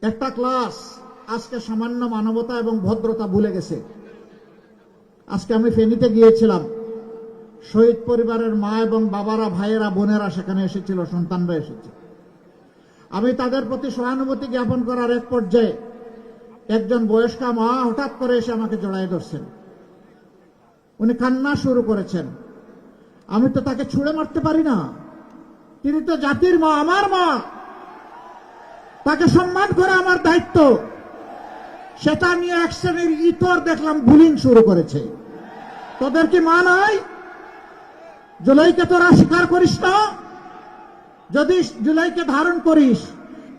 একটা ক্লাস আজকে সামান্য মানবতা এবং ভদ্রতা ভুলে গেছে। আজকে আমি ফেনীতে গিয়েছিলাম, শহীদ পরিবারের মা এবং বাবারা, ভাইয়েরা, বোনেরা সেখানে এসেছিল, সন্তানরা এসেছে। আমি তাদের প্রতি সহানুভূতি জ্ঞাপন করার এক পর্যায়ে একজন বয়স্কা মা হঠাৎ করে এসে আমাকে জড়াই ধরছেন। উনি কান্না শুরু করেছেন। আমি তো তাকে ছুঁড়ে মারতে পারি না, তিনি তো জাতির মা, আমার মা, তাকে সম্মান করা আমার দায়িত্ব। সেটা নিয়ে এক শ্রেণীর ইতর দেখলাম বুলিং শুরু করেছে। তোদের কি মা নাই? জুলাইকে তোরা স্বীকার করিস না? যদি জুলাইকে ধারণ করিস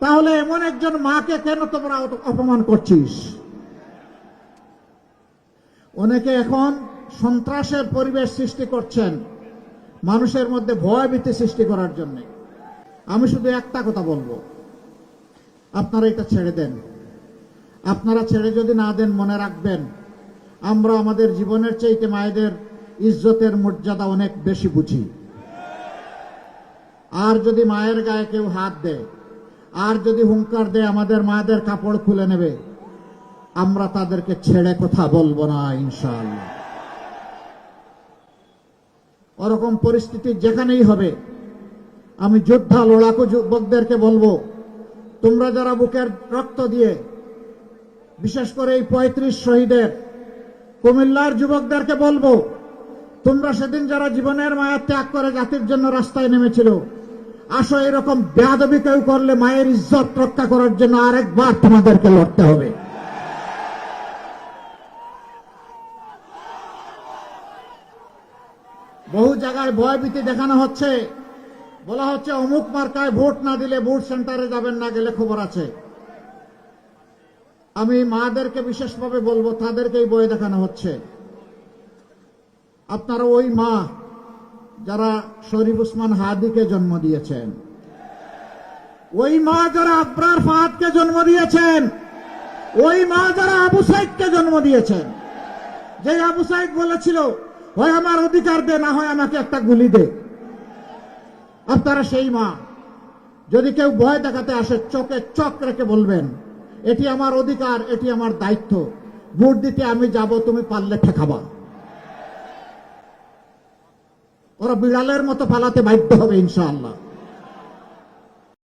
তাহলে এমন একজন মাকে কেন তোমরা অপমান করছিস? অনেকে এখন সন্ত্রাসের পরিবেশ সৃষ্টি করছেন মানুষের মধ্যে ভয়ভীতি সৃষ্টি করার জন্য। আমি শুধু একটা কথা বলবো, আপনারা এটা ছেড়ে দেন। আপনারা ছেড়ে যদি না দেন, মনে রাখবেন আমরা আমাদের জীবনের চাইতে মায়েদের ইজ্জতের মর্যাদা অনেক বেশি বুঝি। আর যদি মায়ের গায়ে কেউ হাত দেয়, আর যদি হুঙ্কার দেয় আমাদের মায়েদের কাপড় খুলে নেবে, আমরা তাদেরকে ছেড়ে কথা বলবো না ইনশাআল্লাহ। ওরকম পরিস্থিতি যেখানেই হবে, আমি যোদ্ধা লড়াকু যুবকদেরকে বলবো, তোমরা যারা বুকের রক্ত দিয়ে, বিশেষ করে এই 35 শহীদের কুমিল্লার যুবকদেরকে বলবো, তোমরা সেদিন যারা জীবনের মায়া ত্যাগ করে জাতির জন্য রাস্তায় নেমেছিল, আসো এরকম বেয়াদবি কেউ করলে মায়ের ইজ্জত রক্ষা করার জন্য আরেকবার তোমাদেরকে লড়তে হবে। বহু জায়গায় ভয়ভীতি দেখানো হচ্ছে, বলা হচ্ছে অমুক মার্কায় ভোট না দিলে ভোট সেন্টারে যাবেন না, গেলে খবর আছে। আমি মাদেরকে বিশেষভাবে বলবো, তাদেরকেই ভয় দেখানো হচ্ছে। আপনারা ওই মা যারা শরীফ উসমান হাদিকে জন্ম দিয়েছেন, ওই মা যারা আবরার ফাহাদকে জন্ম দিয়েছেন, ওই মা যারা আবু সাইদকে জন্ম দিয়েছেন, যে আবু সাইদ বলেছিল হয় আমার অধিকার দে, না হয় আমাকে একটা গুলি দে। আপনারা সেই মা। যদি কেউ ভয় দেখাতে আসে, চোখে চোখ রেখে বলবেন এটি আমার অধিকার, এটি আমার দায়িত্ব, ভোট দিতে আমি যাব, তুমি পারলে ঠেকাবা। ওরা বিড়ালের মতো পালাতে বাধ্য হবে ইনশাআল্লাহ।